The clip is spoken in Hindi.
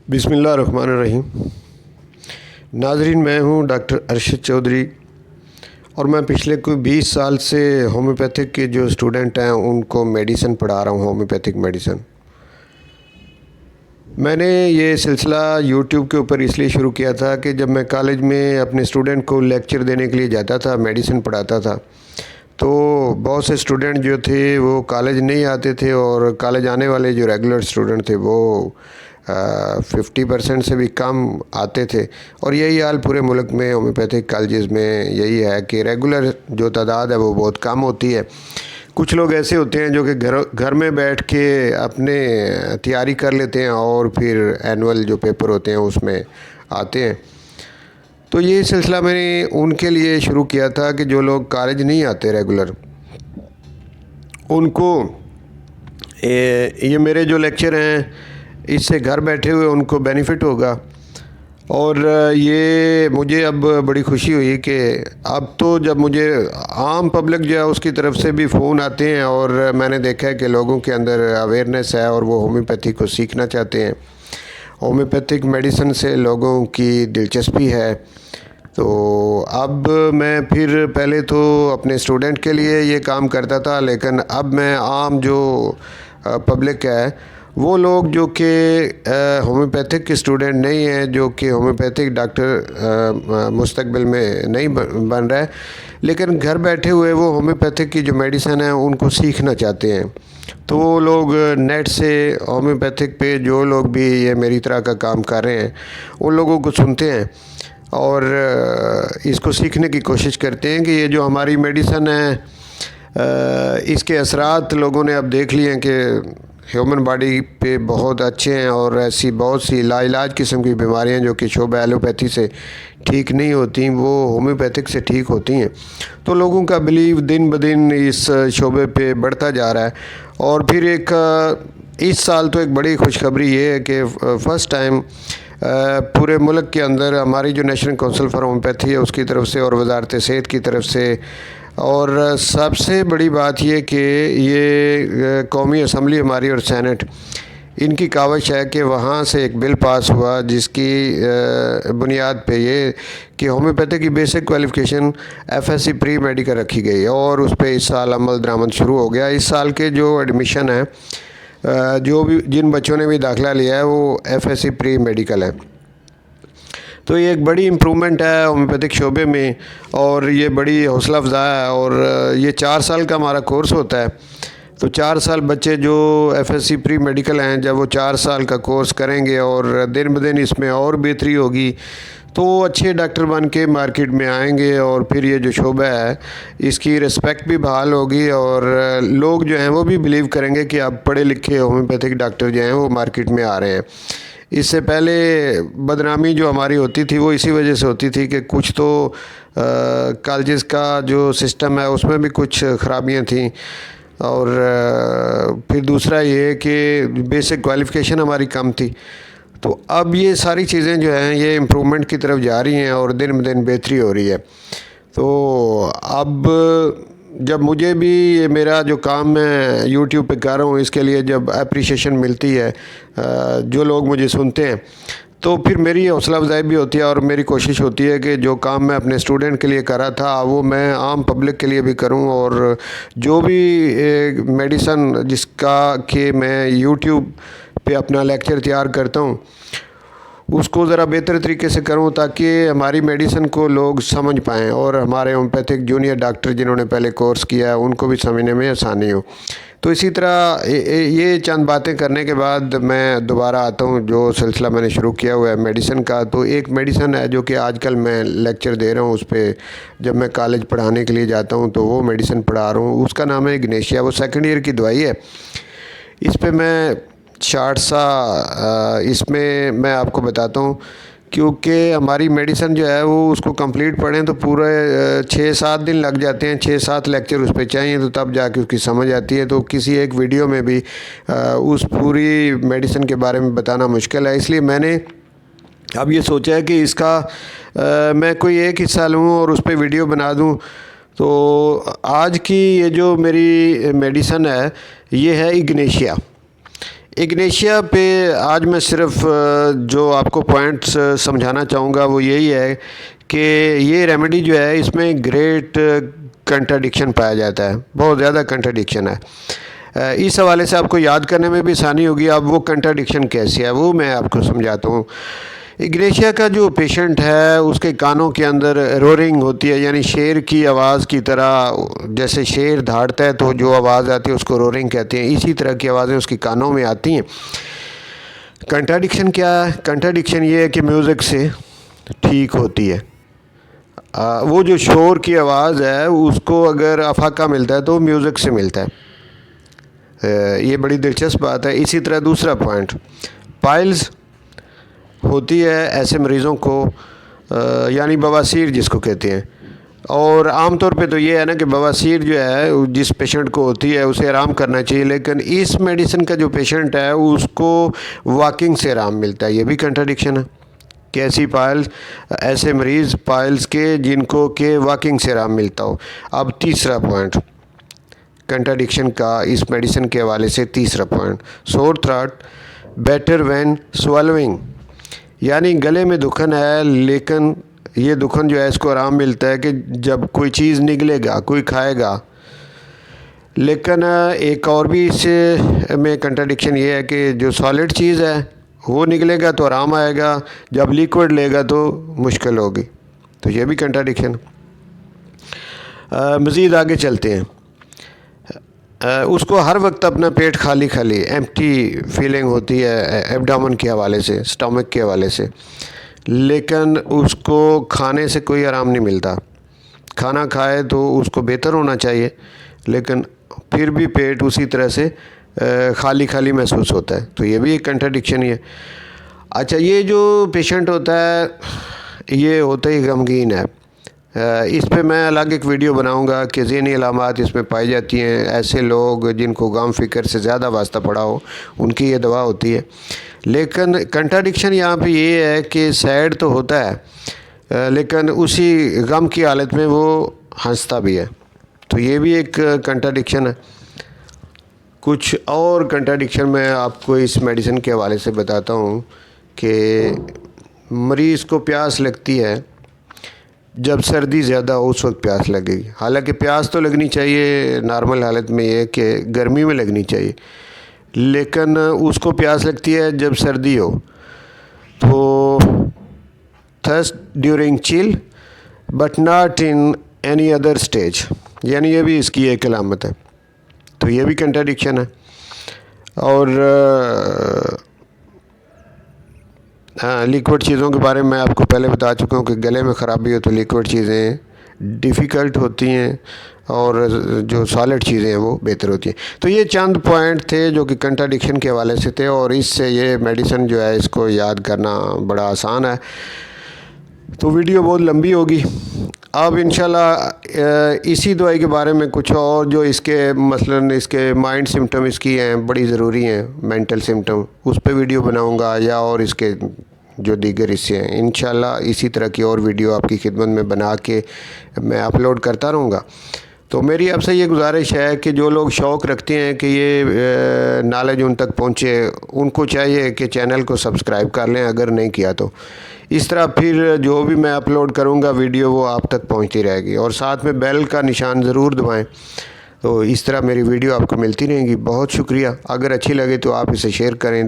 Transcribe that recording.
बिस्मिल्लाहिर्रहमानिर्रहीम। नाज़रीन, मैं हूं डॉक्टर अरशद चौधरी और मैं पिछले कोई 20 साल से होम्योपैथिक के जो स्टूडेंट हैं उनको मेडिसिन पढ़ा रहा हूं, होम्योपैथिक मेडिसिन। मैंने ये सिलसिला यूट्यूब के ऊपर इसलिए शुरू किया था कि जब मैं कॉलेज में अपने स्टूडेंट को लेक्चर देने के लिए जाता था, मेडिसिन पढ़ाता था, तो बहुत से स्टूडेंट जो थे वो कॉलेज नहीं आते थे और कॉलेज आने वाले जो रेगुलर स्टूडेंट थे वो 50% से भी कम आते थे। और यही हाल पूरे मुल्क में होम्योपैथिक कॉलेजेस में यही है कि रेगुलर जो तादाद है वो बहुत कम होती है। कुछ लोग ऐसे होते हैं जो कि घर में बैठ के अपने तैयारी कर लेते हैं और फिर एनुअल जो पेपर होते हैं उसमें आते हैं। तो ये सिलसिला मैंने उनके लिए शुरू किया था कि जो लोग कॉलेज नहीं आते रेगुलर, उनको ये मेरे जो लेक्चर हैं इससे घर बैठे हुए उनको बेनिफिट होगा। और ये मुझे अब बड़ी खुशी हुई कि अब तो जब मुझे आम पब्लिक जो है उसकी तरफ से भी फ़ोन आते हैं और मैंने देखा है कि लोगों के अंदर अवेयरनेस है और वो होम्योपैथी को सीखना चाहते हैं। होम्योपैथिक मेडिसिन से लोगों की दिलचस्पी है। तो अब मैं फिर पहले तो अपने स्टूडेंट के लिए ये काम करता था, लेकिन अब मैं आम जो पब्लिक है वो लोग जो कि होम्योपैथिक के स्टूडेंट नहीं हैं, जो कि होम्योपैथिक डॉक्टर मुस्तकबिल में नहीं बन रहा है, लेकिन घर बैठे हुए वो होम्योपैथिक की जो मेडिसिन है उनको सीखना चाहते हैं, तो वो लोग नेट से होम्योपैथिक पे जो लोग भी ये मेरी तरह का काम कर रहे हैं उन लोगों को सुनते हैं और इसको सीखने की कोशिश करते हैं कि ये जो हमारी मेडिसिन है इसके असरात लोगों ने अब देख लिए हैं कि ह्यूमन बॉडी पे बहुत अच्छे हैं और ऐसी बहुत सी लाइलाज किस्म की बीमारियां जो कि शोबा एलोपैथी से ठीक नहीं होती वो होम्योपैथिक से ठीक होती हैं। तो लोगों का बिलीव दिन ब दिन इस शोबे पे बढ़ता जा रहा है। और फिर इस साल तो एक बड़ी खुशखबरी ये है कि फ़र्स्ट टाइम पूरे मुल्क के अंदर हमारी जो नेशनल काउंसिल फॉर होम्योपैथी है उसकी तरफ से और वजारत सेहत की तरफ से, और सबसे बड़ी बात ये कि ये कौमी असम्बली हमारी और सेनेट, इनकी काविश है कि वहाँ से एक बिल पास हुआ जिसकी बुनियाद पे ये कि होम्योपैथी की basic qualification FSc pre medical रखी गई और उस पर इस साल अमल दरामद शुरू हो गया। इस साल के जो एडमिशन है जो भी जिन बच्चों ने भी दाखिला लिया है वो एफएससी प्री मेडिकल है। तो ये एक बड़ी इम्प्रूवमेंट है होम्योपैथिक शोबे में और ये बड़ी हौसला अफ़ज़ा है। और ये 4 साल का हमारा कोर्स होता है, तो 4 साल बच्चे जो एफएससी प्री मेडिकल हैं, जब वो 4 साल का कोर्स करेंगे और दिन ब दिन इसमें और बेहतरी होगी तो वो अच्छे डॉक्टर बन के मार्केट में आएंगे और फिर ये जो शोबा है इसकी रिस्पेक्ट भी बहाल होगी और लोग जो हैं वो भी बिलीव करेंगे कि अब पढ़े लिखे होम्योपैथिक डॉक्टर जो हैं वो मार्केट में आ रहे हैं। इससे पहले बदनामी जो हमारी होती थी वो इसी वजह से होती थी कि कुछ तो कॉलेजेस का जो सिस्टम है उसमें भी कुछ ख़राबियाँ थीं, और फिर दूसरा ये कि बेसिक क्वालिफ़िकेशन हमारी कम थी। तो अब ये सारी चीज़ें जो हैं ये इम्प्रूवमेंट की तरफ जा रही हैं और दिन ब दिन बेहतरी हो रही है। तो अब जब मुझे भी ये मेरा जो काम मैं यूट्यूब पे कर रहा हूँ इसके लिए जब अप्रिशिएशन मिलती है, जो लोग मुझे सुनते हैं, तो फिर मेरी हौसला अफजाई भी होती है और मेरी कोशिश होती है कि जो काम मैं अपने स्टूडेंट के लिए कर रहा था वो मैं आम पब्लिक के लिए भी करूं। और जो भी मेडिसिन जिसका कि मैं यूट्यूब पे अपना लेक्चर तैयार करता हूं उसको ज़रा बेहतर तरीके से करूं ताकि हमारी मेडिसिन को लोग समझ पाएँ और हमारे होम्योपैथिक जूनियर डॉक्टर जिन्होंने पहले कोर्स किया है उनको भी समझने में आसानी हो। तो इसी तरह ये चंद बातें करने के बाद मैं दोबारा आता हूँ जो सिलसिला मैंने शुरू किया हुआ है मेडिसिन का। तो एक मेडिसिन है जो कि आजकल मैं लेक्चर दे रहा हूँ, उस पर जब मैं कॉलेज पढ़ाने के लिए जाता हूँ तो वो मेडिसिन पढ़ा रहा हूँ, उसका नाम है इग्नेशिया। वो 2nd ईयर की दवाई है। इस पर मैं शार्ट सा इसमें मैं आपको बताता हूँ, क्योंकि हमारी मेडिसिन जो है वो उसको कंप्लीट पढ़ें तो पूरे 6-7 दिन लग जाते हैं, 6-7 लेक्चर उस पर चाहिए तो तब जाके उसकी समझ आती है। तो किसी एक वीडियो में भी उस पूरी मेडिसिन के बारे में बताना मुश्किल है, इसलिए मैंने अब ये सोचा है कि इसका मैं कोई एक हिस्सा लूँ और उस पर वीडियो बना दूँ। तो आज की ये जो मेरी मेडिसिन है ये है इग्नेशिया। इग्नेशिया पे आज मैं सिर्फ जो आपको पॉइंट्स समझाना चाहूँगा वो यही है कि ये रेमेडी जो है इसमें ग्रेट कंट्राडिक्शन पाया जाता है, बहुत ज़्यादा कंट्राडिक्शन है। इस हवाले से आपको याद करने में भी आसानी होगी। अब वो कंट्राडिक्शन कैसे है वो मैं आपको समझाता हूँ। इग्नेशिया का जो पेशेंट है उसके कानों के अंदर रोरिंग होती है, यानी शेर की आवाज़ की तरह, जैसे शेर दहाड़ता है तो जो आवाज़ आती है उसको रोरिंग कहते हैं, इसी तरह की आवाज़ें उसके कानों में आती हैं। कंट्राडिक्शन क्या है? कंट्राडिक्शन ये है कि म्यूज़िक से ठीक होती है। वो जो शोर की आवाज़ है उसको अगर अफाका मिलता है तो म्यूज़िक से मिलता है। ये बड़ी दिलचस्प बात है। इसी तरह दूसरा पॉइंट, पाइल्स होती है ऐसे मरीज़ों को, यानी बवासीर जिसको कहते हैं। और आम तौर पे तो ये है ना कि बवासीर जो है जिस पेशेंट को होती है उसे आराम करना चाहिए, लेकिन इस मेडिसिन का जो पेशेंट है उसको वॉकिंग से आराम मिलता है। ये भी कंट्राडिक्शन है कि ऐसी पाइल्स, ऐसे मरीज़ पाइल्स के जिनको के वॉकिंग से आराम मिलता हो। अब तीसरा पॉइंट कंट्राडिक्शन का इस मेडिसिन के हवाले से, तीसरा point, sore throat better when स्वallowing, यानी गले में दुखन है लेकिन ये दुखन जो है इसको आराम मिलता है कि जब कोई चीज़ निगलेगा, कोई खाएगा। लेकिन एक और भी इससे में कंट्राडिक्शन ये है कि जो सॉलिड चीज़ है वो निकलेगा तो आराम आएगा, जब लिक्विड लेगा तो मुश्किल होगी। तो ये भी कंट्राडिक्शन। मज़ीद आगे चलते हैं। उसको हर वक्त अपना पेट खाली खाली एम्प्टी फीलिंग होती है एब्डोमेन के हवाले से, स्टमक के हवाले से, लेकिन उसको खाने से कोई आराम नहीं मिलता। खाना खाए तो उसको बेहतर होना चाहिए, लेकिन फिर भी पेट उसी तरह से खाली खाली महसूस होता है। तो ये भी एक कंट्राडिक्शन ही है। अच्छा, ये जो पेशेंट होता है ये होता ही गमगीन है। इस पे मैं अलग एक वीडियो बनाऊंगा कि ज़हनी अलामात इसमें पाई जाती हैं। ऐसे लोग जिनको गम फ़िक्र से ज़्यादा वास्ता पड़ा हो उनकी ये दवा होती है। लेकिन कंट्राडिक्शन यहाँ पे ये है कि सैड तो होता है लेकिन उसी गम की हालत में वो हंसता भी है। तो ये भी एक कंट्राडिक्शन है। कुछ और कंट्राडिक्शन मैं आपको इस मेडिसिन के हवाले से बताता हूँ कि मरीज़ को प्यास लगती है, जब सर्दी ज़्यादा हो उस वक्त प्यास लगेगी। हालांकि प्यास तो लगनी चाहिए नॉर्मल हालत में, ये कि गर्मी में लगनी चाहिए, लेकिन उसको प्यास लगती है जब सर्दी हो। तो thirst during chill but not in any other stage, यानी ये भी इसकी एक अलामत है। तो ये भी कंट्राडिक्शन है। और हाँ, लिक्विड चीज़ों के बारे में मैं आपको पहले बता चुका हूँ कि गले में ख़राबी हो तो लिक्विड चीज़ें डिफ़िकल्ट होती हैं और जो सॉलिड चीज़ें हैं वो बेहतर होती हैं। तो ये चंद पॉइंट थे जो कि कंट्राडिक्शन के हवाले से थे, और इससे ये मेडिसिन जो है इसको याद करना बड़ा आसान है। तो वीडियो बहुत लंबी होगी। अब इंशाल्लाह इसी दवाई के बारे में कुछ और जो इसके मसलन इसके माइंड सिम्टम इसकी हैं बड़ी ज़रूरी हैं, मेंटल सिम्टम, उस पर वीडियो बनाऊंगा, या और इसके जो दीगर हिस्से हैं इंशाल्लाह इसी तरह की और वीडियो आपकी खिदमत में बना के मैं अपलोड करता रहूँगा। तो मेरी आपसे ये गुजारिश है कि जो लोग शौक़ रखते हैं कि ये नॉलेज उन तक पहुँचे, उनको चाहिए कि चैनल को सब्सक्राइब कर लें अगर नहीं किया तो। इस तरह फिर जो भी मैं अपलोड करूँगा वीडियो वो आप तक पहुँचती रहेगी, और साथ में बेल का निशान ज़रूर दबाएं। तो इस तरह मेरी वीडियो आपको मिलती रहेंगी। बहुत शुक्रिया। अगर अच्छी लगे तो आप इसे शेयर करें।